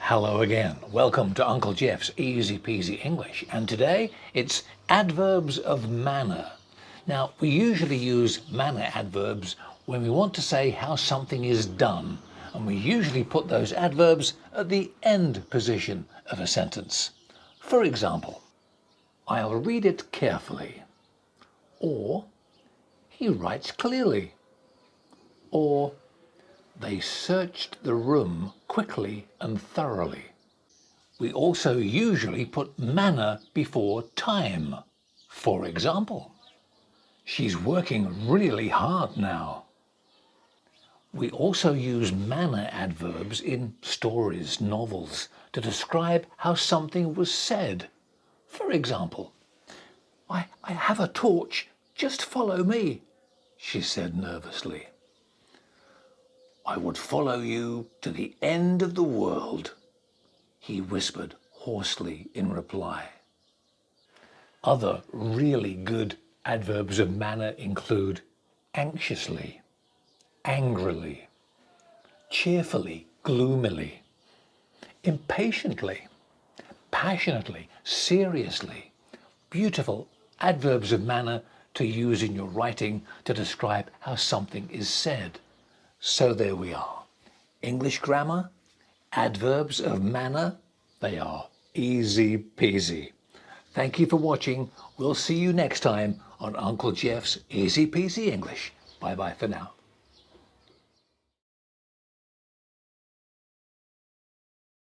Hello again. Welcome to Uncle Geoff's Easy-Peasy English. And today it's adverbs of manner. Now, we usually use manner adverbs when we want to say how something is done. And we usually put those adverbs at the end position of a sentence. For example, I'll read it carefully. Or, he writes clearly. Or, they searched the room quickly and thoroughly. We also usually put manner before time. For example, she's working really hard now. We also use manner adverbs in stories, novels, to describe how something was said. For example, I have a torch, just follow me, she said nervously. I would follow you to the end of the world, he whispered hoarsely in reply. Other really good adverbs of manner include anxiously, angrily, cheerfully, gloomily, impatiently, passionately, seriously. Beautiful adverbs of manner to use in your writing to describe how something is said. So there we are. English grammar, adverbs of manner, they are easy peasy. Thank you for watching. We'll see you next time on Uncle Geoff's Easy Peasy English. Bye-bye for now.